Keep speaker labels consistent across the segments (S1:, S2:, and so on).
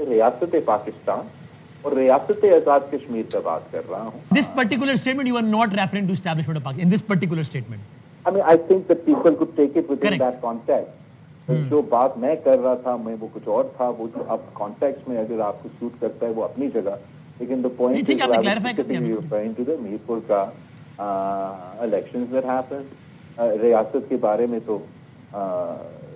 S1: ریاست پاکستان اور ریاست آزاد کشمیر کا بات کر رہا ہوں.
S2: This particular statement you are not referring to establishment of Pakistan in this particular statement.
S1: I mean, I think that people could take it within
S2: Correct.
S1: that context. جو بات میں کر رہا تھا وہ کچھ اور تھا, وہ جو اب کانٹیکس میں اگر آپ کو سوٹ کرتا ہے وہ اپنی جگہ, لیکن the point is referring to the Mirpur کا elections that happened. ریاست کے بارے میں تو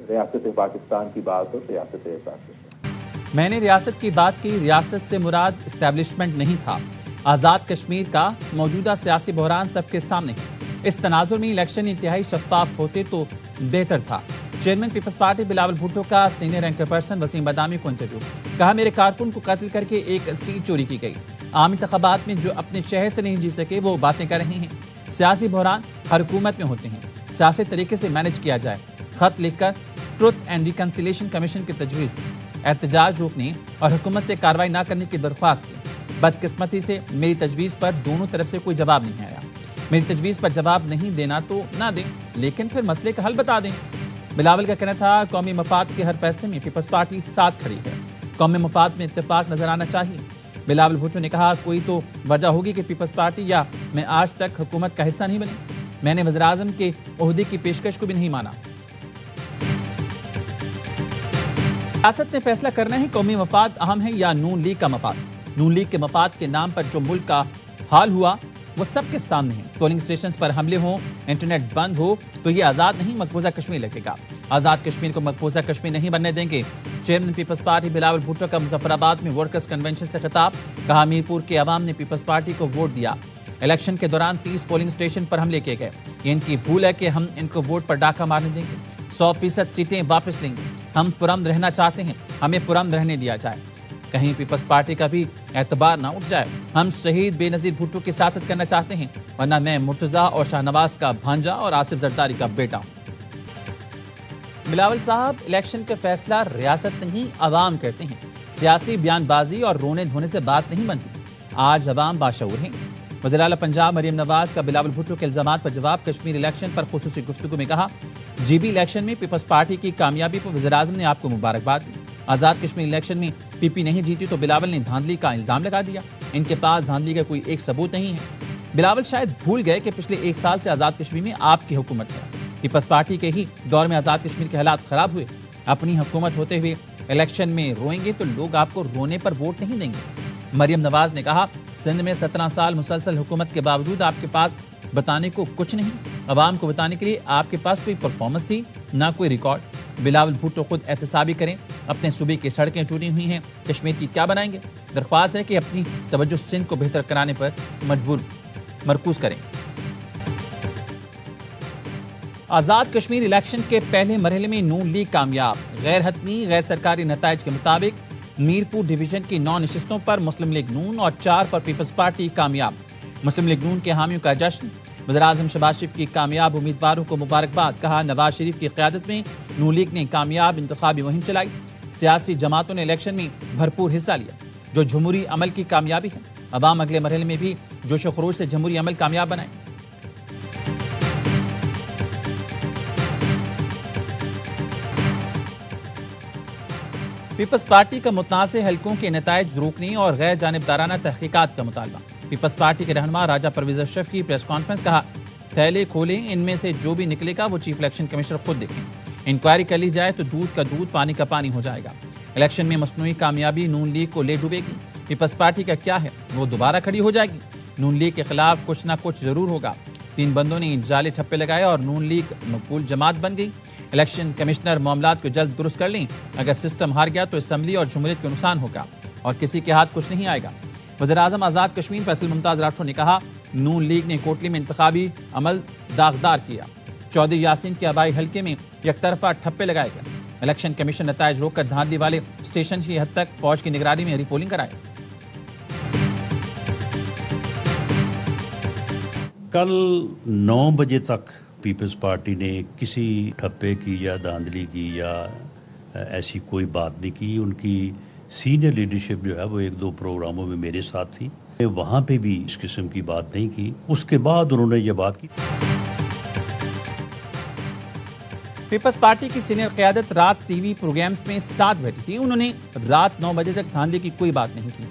S1: ریاست پاکستان کی بات ہو, ریاست پاکستان.
S3: میں نے ریاست کی بات کی, ریاست سے مراد اسٹیبلشمنٹ نہیں تھا. آزاد کشمیر کا موجودہ سیاسی بحران سب کے سامنے ہے. اس تناظر میں الیکشن انتہائی شفاف ہوتے تو بہتر تھا. چیئرمین پیپلز پارٹی بلاول بھٹو کا senior anchor person Waseem Badami کو انٹرویو. کہا میرے کارکن کو قتل کر کے ایک سیٹ چوری کی گئی. عام انتخابات میں جو اپنے شہر سے نہیں جی سکے وہ باتیں کر رہے ہیں. سیاسی بحران ہر حکومت میں ہوتے ہیں, سیاسی طریقے سے مینج کیا جائے. خط لکھ کر ٹروتھ اینڈ ریکنسیلیشن کمیشن کی تجویز دی. احتجاج روکنے اور حکومت سے کارروائی نہ کرنے کی درخواست کی. بدقسمتی سے میری تجویز پر دونوں طرف سے کوئی جواب نہیں آیا. میری تجویز پر جواب نہیں دینا تو نہ دیں, لیکن پھر مسئلے کا حل بتا دیں. بلاول کا کہنا تھا قومی مفاد کے ہر فیصلے میں پیپلز پارٹی ساتھ کھڑی ہے. قومی مفاد میں اتفاق نظر آنا چاہیے. بلاول بھٹو نے کہا کوئی تو وجہ ہوگی کہ پیپلز پارٹی یا میں آج تک حکومت کا حصہ نہیں بنی. میں نے وزیراعظم کے عہدے کی پیشکش کو بھی نہیں مانا. ریاست نے فیصلہ کرنا ہے قومی مفاد اہم ہے یا نون لیگ کا مفاد. نون لیگ کے مفاد کے نام پر جو ملک کا حال ہوا وہ سب کے سامنے ہے. پولنگ اسٹیشنز پر حملے ہوں, انٹرنیٹ بند ہو تو یہ آزاد نہیں مقبوضہ کشمیر لگے گا. آزاد کشمیر کو مقبوضہ کشمیر نہیں بننے دیں گے. چیئرمین پیپلز پارٹی بلاول بھٹو کا مظفر آباد میں ورکرز کنونشن سے خطاب. کہا میرپور کے عوام نے پیپلز پارٹی کو ووٹ دیا. الیکشن کے دوران 30 پولنگ اسٹیشن پر حملے کیے گئے. یہ ان کی بھول ہے کہ ہم ان کو ووٹ پر ڈاکہ مارنے دیں گے. 100% سیٹیں واپس لیں گے. ہم پرامن رہنا چاہتے ہیں, ہمیں پرامن رہنے دیا جائے. کہیں پیپلز پارٹی کا بھی اعتبار نہ اٹھ جائے. ہم شہید بے نظیر بھٹو کی سیاست کرنا چاہتے ہیں, ورنہ میں مرتضیٰ اور شاہ نواز کا بھانجا اور آصف زرداری کا بیٹا ہوں. بلاول صاحب, الیکشن کا فیصلہ ریاست نہیں عوام کرتے ہیں. سیاسی بیان بازی اور رونے دھونے سے بات نہیں بنتی. آج عوام باشعور ہیں. وزیر اعلیٰ پنجاب مریم نواز کا بلاول بھٹو کے الزامات پر جواب. کشمیر الیکشن پر خصوصی گفتگو میں کہا جی بی الیکشن میں پیپلز پارٹی کی کامیابی پر وزیر اعظم نے آپ کو مبارکباد دی. آزاد کشمیر الیکشن میں پی پی نہیں جیتی تو بلاول نے دھاندلی کا الزام لگا دیا. ان کے پاس دھاندلی کا کوئی ایک ثبوت نہیں ہے. بلاول شاید بھول گئے کہ پچھلے 1 سال سے آزاد کشمیر میں آپ کی حکومت ہے. پیپلز پارٹی کے ہی دور میں آزاد کشمیر کے حالات خراب ہوئے. اپنی حکومت ہوتے ہوئے الیکشن میں روئیں گے تو لوگ آپ کو رونے پر ووٹ نہیں دیں گے. مریم نواز نے کہا سندھ میں 17 سال مسلسل حکومت کے باوجود آپ کے پاس بتانے کو کچھ نہیں. عوام کو بتانے کے لیے آپ کے پاس کوئی پرفارمنس تھی نہ کوئی ریکارڈ. بلاول بھٹو خود احتسابی کریں. اپنے صوبے کی سڑکیں ٹوٹی ہوئی ہیں, کشمیر کی کیا بنائیں گے؟ درخواست ہے کہ اپنی توجہ سندھ کو بہتر کرانے پر مرکوز کریں. آزاد کشمیر الیکشن کے پہلے مرحلے میں نون لیگ کامیاب. غیر حتمی غیر سرکاری نتائج کے مطابق میرپور ڈویژن کی 9 نشستوں پر مسلم لیگ نون اور 4 پر پیپلز پارٹی کامیاب. مسلم لیگ نون کے حامیوں کا جشن. وزیراعظم شہباز شریف کی کامیاب امیدواروں کو مبارکباد. کہا نواز شریف کی قیادت میں نون لیگ نے کامیاب انتخابی مہم چلائی. سیاسی جماعتوں نے الیکشن میں بھرپور حصہ لیا, جو جمہوری عمل کی کامیابی ہے. عوام اگلے مرحلے میں بھی جوش و خروش سے جمہوری عمل کامیاب بنائے. پیپلز پارٹی کا متنازع حلقوں کے نتائج روکنے اور غیر جانبدارانہ تحقیقات کا مطالبہ. پیپلز پارٹی کے رہنما راجہ پرویز اشرف کی پریس کانفرنس. کہا تھیلے کھولیں, ان میں سے جو بھی نکلے گا وہ چیف الیکشن کمشنر خود دیکھیں. انکوائری کر لی جائے تو دودھ کا دودھ پانی کا پانی ہو جائے گا. الیکشن میں مصنوعی کامیابی نون لیگ کو لے ڈوبے گی. پیپلز پارٹی کا کیا ہے, وہ دوبارہ کھڑی ہو جائے گی. نون لیگ کے خلاف کچھ نہ کچھ ضرور ہوگا. 3 بندوں نے جعلی ٹھپے لگائے اور نون لیگ مقبول جماعت بن گئی. الیکشن کمشنر معاملات کو جلد درست کر لیں. اگر سسٹم ہار گیا تو اسمبلی اور جمہوریت کو نقصان ہوگا اور کسی کے ہاتھ کچھ نہیں آئے گا. وزیر اعظم آزاد کشمیر فیصل ممتاز راٹھور نے کہا نون لیگ نے کوٹلی میں انتخابی عمل داغدار کیا. چودھری یاسین کے آبائی حلقے میں یک طرفہ ٹھپے لگائے گئے. الیکشن کمیشن نتائج روک کر دھاندلی والے اسٹیشن کی حد تک فوج کی نگرانی میں ری پولنگ کرائے.
S4: کل 9 بجے تک پیپلز پارٹی نے کسی ٹھپے کی یا دھاندلی کی یا ایسی کوئی بات نہیں کی. ان کی سینئر لیڈرشپ جو ہے وہ 1-2 پروگراموں میں میرے ساتھ تھی, وہاں پہ بھی اس قسم کی بات نہیں کی. اس کے بعد انہوں نے یہ بات کی.
S3: پیپلز پارٹی کی سینئر قیادت رات ٹی وی پروگرامز میں ساتھ بیٹھی تھی. انہوں نے رات 9 بجے تک دھاندلی کی کوئی بات نہیں کی.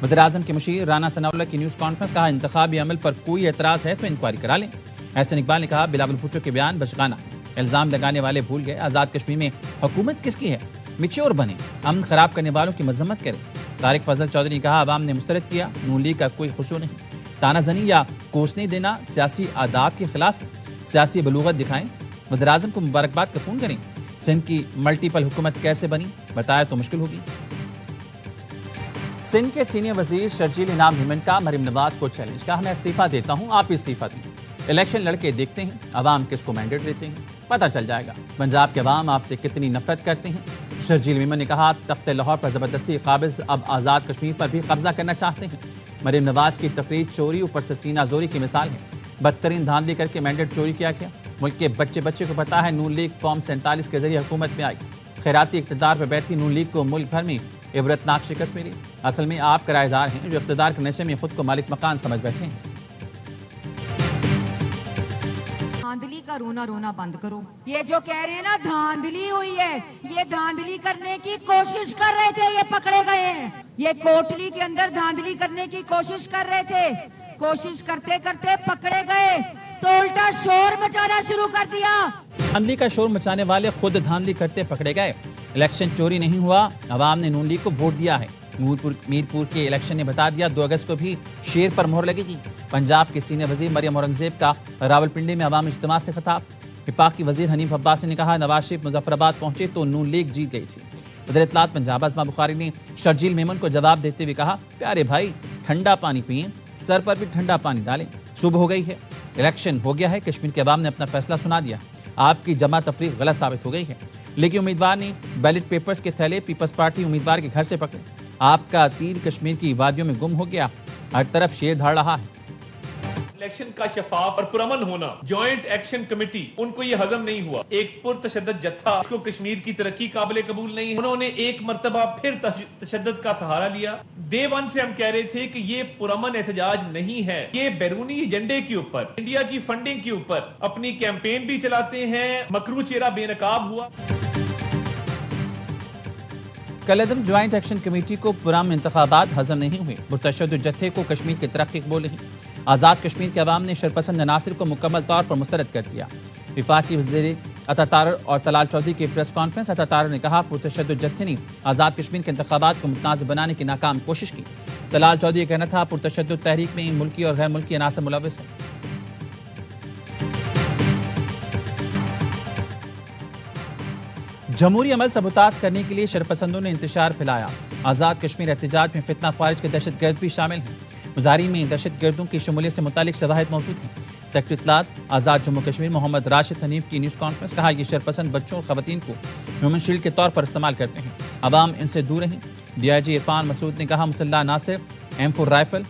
S3: وزیراعظم کے مشیر رانا ثناء اللہ کی نیوز کانفرنس. کہا انتخابی عمل پر کوئی اعتراض ہے تو انکوائری کرا لیں. احسن اقبال نے کہا بلاول بھٹو کے بیان بچگانہ. الزام لگانے والے بھول گئے آزاد کشمیر میں حکومت کس کی ہے. میچور بنے, امن خراب کرنے والوں کی مذمت کریں. طارق فضل چودھری نے کہا عوام نے مسترد کیا, نون لیگ کا کوئی قصور نہیں. تانا زنی یا کوسنے دینا سیاسی آداب کے خلاف, سیاسی بلوغت دکھائیں. وزیراعظم کو مبارکباد کا فون کریں. سندھ کی ملٹیپل حکومت کیسے بنی بتایا تو مشکل ہوگی. سندھ کے سینئر وزیر شرجیل انعام ہیمن کا مریم نواز کو چیلنج. کہا میں استعفیٰ دیتا ہوں, آپ استعفیٰ دیں. الیکشن لڑ کے دیکھتے ہیں عوام کس کو مینڈیٹ دیتے ہیں, پتہ چل جائے گا پنجاب کے عوام آپ سے کتنی نفرت کرتے ہیں. شرجیل ہیمن نے کہا تخت لاہور پر زبردستی قابض اب آزاد کشمیر پر بھی قبضہ کرنا چاہتے ہیں. مریم نواز کی تقریر چوری اوپر سے سینہ زوری کی مثال ہے. بدترین دھاندلی کر کے مینڈیٹ چوری کیا گیا. ملک کے بچے بچے کو پتا ہے نون لیگ فارم 47 کے ذریعے حکومت میں آئی. خیراتی اقتدار پر بیٹھی نون لیگ کو ملک بھر میں عبرتناک شکست ملی. اصل میں آپ کرایہ دار ہیں جو اقتدار کے نشے میں خود کو مالک مکان سمجھ بیٹھے ہیں.
S5: دھاندلی کا رونا رونا بند کرو. یہ جو کہہ رہے ہیں نا دھاندلی ہوئی ہے, یہ دھاندلی کرنے کی کوشش کر رہے تھے, یہ پکڑے گئے ہیں. یہ کوٹلی کے اندر دھاندلی کرنے کی کوشش کر رہے تھے, کوشش کرتے کرتے پکڑے گئے تو الٹا شور مچانا شروع کر دیا.
S3: دھاندلی کا شور مچانے والے خود دھاندلی کرتے پکڑے گئے. الیکشن چوری نہیں ہوا, عوام نے نون لیگ کو ووٹ دیا ہے. میرپور کے الیکشن نے بتا دیا 2 اگست کو بھی شیر پر مہر لگے گی. پنجاب کی سینئر وزیر مریم اورنگزیب کا راولپنڈی میں عوام اجتماع سے خطاب. وفاقی وزیر حنیف عباسی نے کہا نواز شریف مظفر آباد پہنچے تو نون لیگ جیت گئی تھی. وزیر اطلاعات پنجاب ازما بخاری نے شرجیل میمن کو جواب دیتے ہوئے کہا پیارے بھائی ٹھنڈا پانی پئیں, سر پر بھی ٹھنڈا پانی ڈالیں. صبح ہو گئی ہے, الیکشن ہو گیا ہے, کشمیر کے عوام نے اپنا فیصلہ سنا دیا. آپ کی جمع تفریق غلط ثابت ہو گئی ہے. لیکن امیدوار نے بیلٹ پیپرز کے تھیلے پیپلز پارٹی امیدوار کے گھر سے پکڑے. آپ کا تیر کشمیر کی وادیوں میں گم ہو گیا, ہر طرف شیر دھاڑ رہا ہے.
S6: الیکشن کا شفاف اور پرامن ہونا, جوائنٹ ایکشن کمیٹی, ان کو یہ ہضم نہیں ہوا. ایک پرتشدد جتھا, اس کو کشمیر کی ترقی قابل قبول نہیں ہے. انہوں نے ایک مرتبہ پھر تشدد کا سہارا لیا. ڈے 1 سے ہم کہہ رہے تھے کہ یہ پرامن احتجاج نہیں ہے, یہ بیرونی ایجنڈے کے اوپر, انڈیا کی فنڈنگ کے اوپر اپنی کیمپین بھی چلاتے ہیں. مکرو چہرہ بے نقاب ہوا.
S3: کالعدم جوائنٹ ایکشن کمیٹی کو پرامن انتخابات ہضم نہیں ہوئے. متشدد جتھے کو کشمیر کی ترقی قبول نہیں. آزاد کشمیر کے عوام نے شرپسند عناصر کو مکمل طور پر مسترد کر دیا. وفاقی وزیر عطا تارڑ اور طلال چودھری کی پریس کانفرنس. عطا تارڑ نے کہا پرتشدد جتھے نے آزاد کشمیر کے انتخابات کو متنازع بنانے کی ناکام کوشش کی. طلال چودھری کا کہنا تھا پرتشدد تحریک میں ملکی اور غیر ملکی عناصر ملوث ہیں. جمہوری عمل سبوتاژ کرنے کے لیے شرپسندوں نے انتشار پھیلایا. آزاد کشمیر احتجاج میں فتنہ خارج کے دہشت گرد بھی شامل ہیں. مظاہرین میں دہشت گردوں کی شمولیت سے متعلق شواہد موجود ہیں. سیکرٹری اطلاعات آزاد جموں کشمیر محمد راشد حنیف کی نیوز کانفرنس. کہا یہ شرپسند بچوں اور خواتین کو ہیومن شیلڈ کے طور پر استعمال کرتے ہیں, عوام ان سے دور رہیں. ڈی آئی جی عرفان مسعود نے کہا مسلح عناصر M4 رائفل,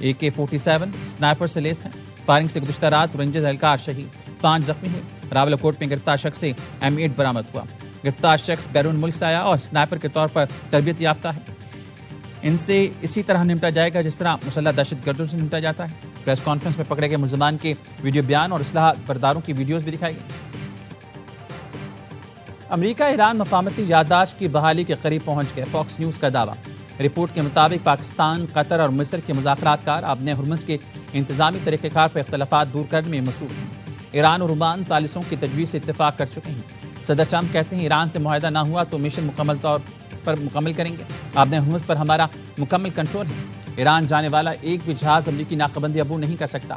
S3: AK-47 سنائپر سے لیس ہیں. فائرنگ سے گزشتہ رات رینجرز اہلکار شہید, 5 زخمی ہوئے. راولاکوٹ میں گرفتار شخص سے M8 برآمد ہوا. گرفتار شخص بیرون ملک سے آیا اور سنائپر کے طور پر تربیت یافتہ ہے. ان سے اسی طرح نمٹا جائے گا جس طرح مسلح دہشت گردوں سے نمٹا جاتا ہے. پریس کانفرنس میں پکڑے گئے ملزمان کے ویڈیو بیان اور اصلاح برداروں کی ویڈیوز بھی دکھائی گئی. امریکہ ایران مفاہمتی یادداشت کی بحالی کے قریب پہنچ گئے. فاکس نیوز کا دعویٰ. رپورٹ کے مطابق پاکستان, قطر اور مصر کے مذاکرات کار آبِ ہرمز کے انتظامی طریقہ کار پر اختلافات دور کرنے میں مصروف ہیں. ایران اور عمان ثالثوں کی تجویز سے اتفاق کر چکے ہیں. صدر ٹرمپ کہتے ہیں ایران سے معاہدہ نہ ہوا تو مشن مکمل طور پر مکمل کریں گے. آبِ ہرمز پر ہمارا مکمل کنٹرول ہے. ایران جانے والا ایک بھی جہاز امریکی ناکابندی عبور نہیں کر سکتا.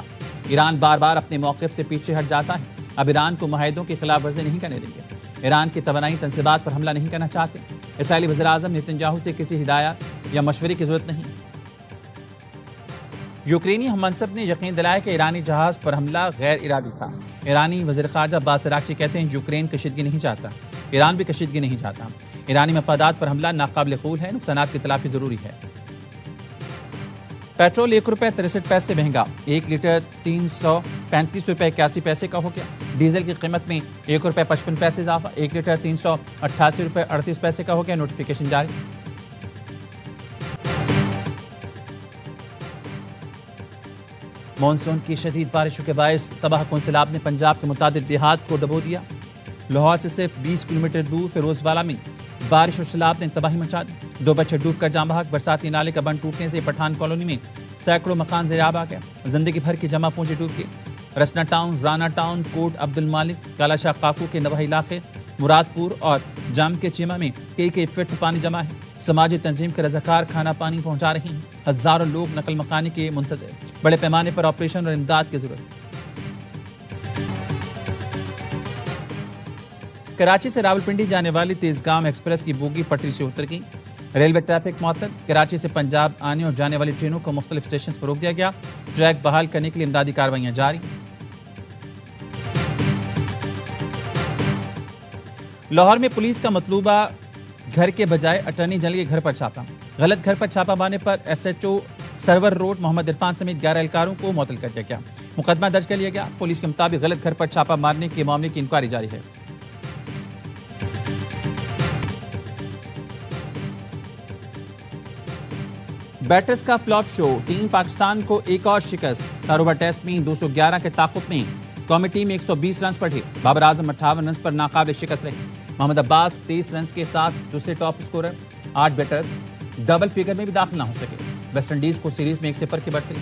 S3: ایران بار بار اپنے موقف سے پیچھے ہٹ جاتا ہے. اب ایران کو معاہدوں کی خلاف ورزی نہیں کرنے دیں گے. ایران کی توانائی تنصیبات پر حملہ نہیں کرنا چاہتے. اسرائیلی وزیر اعظم نتنیاہو سے کسی ہدایت یا مشورے کی ضرورت نہیں. یوکرینی ہم منصب نے یقین دلایا کہ ایرانی جہاز پر حملہ غیر ارادی تھا. ایرانی وزیر خارجہ عباس عراقچی کہتے ہیں یوکرین کشیدگی نہیں چاہتا, ایران بھی کشیدگی نہیں چاہتا. ایرانی مفادات پر حملہ ناقابل قبول ہے, نقصانات کی تلافی ضروری ہے. پیٹرول ₹1.63 مہنگا, 1 لیٹر 335 روپے 81 پیسے کا ہو گیا. ڈیزل کی قیمت میں ₹1.55 اضافہ, 1 لیٹر 388 روپے 38 پیسے کا ہو گیا. نوٹیفیکیشن جاری. مانسون کی شدید بارشوں کے باعث تباہ کن سیلاب نے پنجاب کے متعدد دیہات کو ڈبو دیا. لاہور سے صرف 20 کلومیٹر دور فیروز والا میں بارش اور سیلاب نے تباہی مچا دی. 2 بچے ڈوب کر جاں بحق. برساتی نالے کا بند ٹوٹنے سے پٹھان کالونی میں سینکڑوں مکان زیراب آ گیا. زندگی بھر کی جمع پونجی ڈوب گئی. رسنا ٹاؤن، رانا ٹاؤن، کوٹ عبد المالک، کالا شاہ قاقو کے نواحی علاقے، مراد پور اور جام کے چیمہ میں کئی فٹ پانی جمع ہے. سماجی تنظیم کے رضاکار کھانا پانی پہنچا رہے ہیں. ہزاروں لوگ نقل مکانی کے منتظر. بڑے پیمانے پر آپریشن اور امداد کی ضرورت. کراچی سے راولپنڈی جانے والی تیزگام ایکسپریس کی بوگی پٹری سے اتر گئی. ریلوے ٹریفک معطل. کراچی سے پنجاب آنے اور جانے والی ٹرینوں کو مختلف اسٹیشنز پر روک دیا گیا. ٹریک بحال کرنے کے لیے امدادی کارروائیاں جاری. لاہور میں پولیس کا مطلوبہ گھر کے بجائے اٹارنی جنرل کے گھر پر چھاپا. غلط گھر پر چھاپا مارنے پر ایس ایچ او سرور روڈ محمد عرفان سمیت 11 اہلکاروں کو معطل کر دیا گیا. مقدمہ درج کر لیا گیا. پولیس کے مطابق غلط گھر پر چھاپا مارنے کے معاملے کی انکوائری جاری ہے. بیٹرز کا فلاپ شو. ٹیم پاکستان کو ایک اور شکست. تاروبہ ٹیسٹ میں 211 کے تعاقب میں قومی ٹیم 120 رنز پر ڈھیر. بابر اعظم 58 رنز پر ناقابل شکست رہے. محمد عباس 23 رنز کے ساتھ دوسرے top scorer. 8 batters double figure میں بھی داخل نہ ہو سکے. ویسٹ انڈیز کو سیریز میں 1-0 کی برتری.